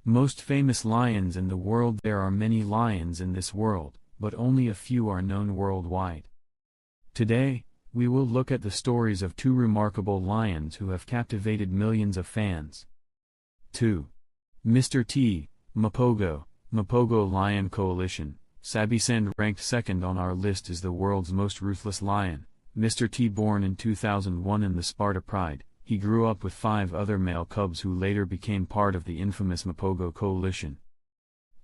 Most famous lions in the world. There are many lions in this world, but only a few are known worldwide. Today, we will look at the stories of two remarkable lions who have captivated millions of fans. 2. Mr. T, Mapogo Lion Coalition. Sabisand ranked second on our list is the world's most ruthless lion. Mr. T, born in 2001 in the Sparta Pride, he grew up with 5 other male cubs who later became part of the infamous Mapogo Coalition.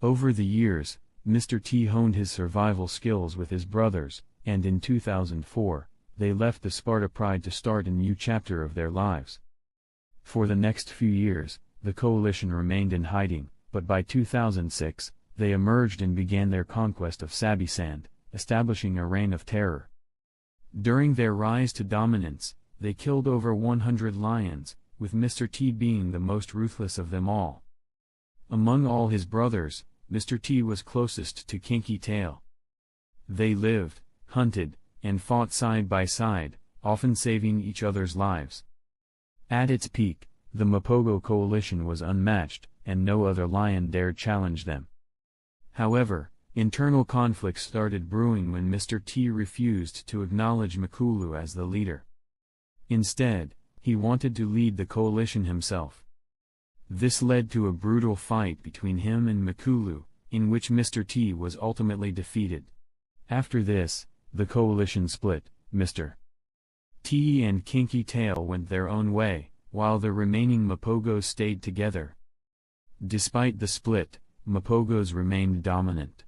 Over the years, Mr. T honed his survival skills with his brothers, and in 2004, they left the Sparta Pride to start a new chapter of their lives. For the next few years, the coalition remained in hiding, but by 2006, they emerged and began their conquest of Sabisand, establishing a reign of terror. During their rise to dominance, they killed over 100 lions, with Mr. T being the most ruthless of them all. Among all his brothers, Mr. T was closest to Kinky Tail. They lived, hunted, and fought side by side, often saving each other's lives. At its peak, the Mapogo coalition was unmatched, and no other lion dared challenge them. However, internal conflicts started brewing when Mr. T refused to acknowledge Makulu as the leader. Instead, he wanted to lead the coalition himself. This led to a brutal fight between him and Makulu, in which Mr. T was ultimately defeated. After this, the coalition split. Mr. T and Kinky Tail went their own way, while the remaining Mapogos stayed together. Despite the split, Mapogos remained dominant.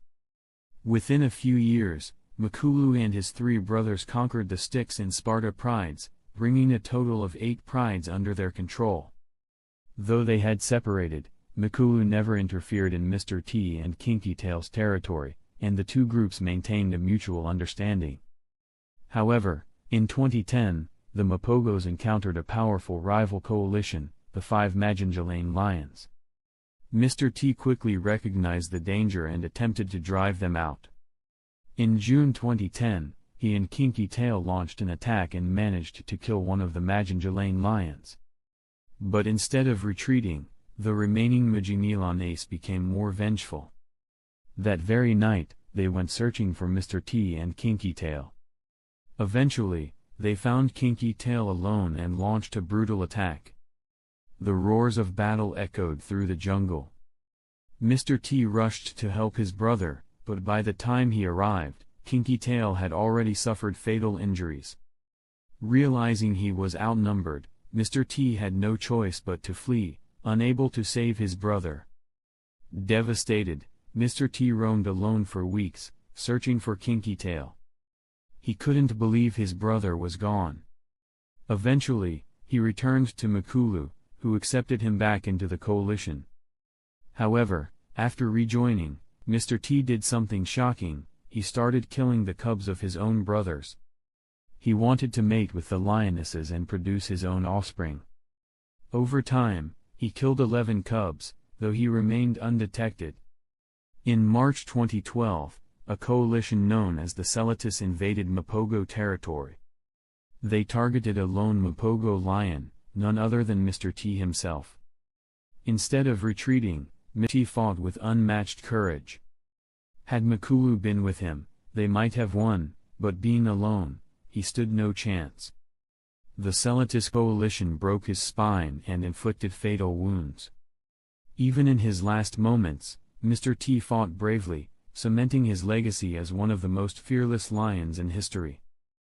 Within a few years, Makulu and his 3 brothers conquered the Styx and Sparta prides, bringing a total of 8 prides under their control. Though they had separated, Makulu never interfered in Mr. T and Kinky Tail's territory, and the two groups maintained a mutual understanding. However, in 2010, the Mapogos encountered a powerful rival coalition, the 5 Majinjalane lions. Mr. T quickly recognized the danger and attempted to drive them out. In June 2010, he and Kinky Tail launched an attack and managed to kill one of the Majinjalane lions. But instead of retreating, the remaining Majinilanes became more vengeful. That very night, they went searching for Mr. T and Kinky Tail. Eventually, they found Kinky Tail alone and launched a brutal attack. The roars of battle echoed through the jungle. Mr. T rushed to help his brother, but by the time he arrived, Kinky Tail had already suffered fatal injuries. Realizing he was outnumbered, Mr. T had no choice but to flee, unable to save his brother. Devastated, Mr. T roamed alone for weeks, searching for Kinky Tail. He couldn't believe his brother was gone. Eventually, he returned to Makulu, who accepted him back into the coalition. However, after rejoining, Mr. T did something shocking. He started killing the cubs of his own brothers. He wanted to mate with the lionesses and produce his own offspring. Over time, he killed 11 cubs, though he remained undetected. In March 2012, a coalition known as the Celitus invaded Mapogo territory. They targeted a lone Mapogo lion, none other than Mr. T himself. Instead of retreating, Mr. T fought with unmatched courage. Had Makulu been with him, they might have won, but being alone, he stood no chance. The Celitus coalition broke his spine and inflicted fatal wounds. Even in his last moments, Mr. T fought bravely, cementing his legacy as one of the most fearless lions in history.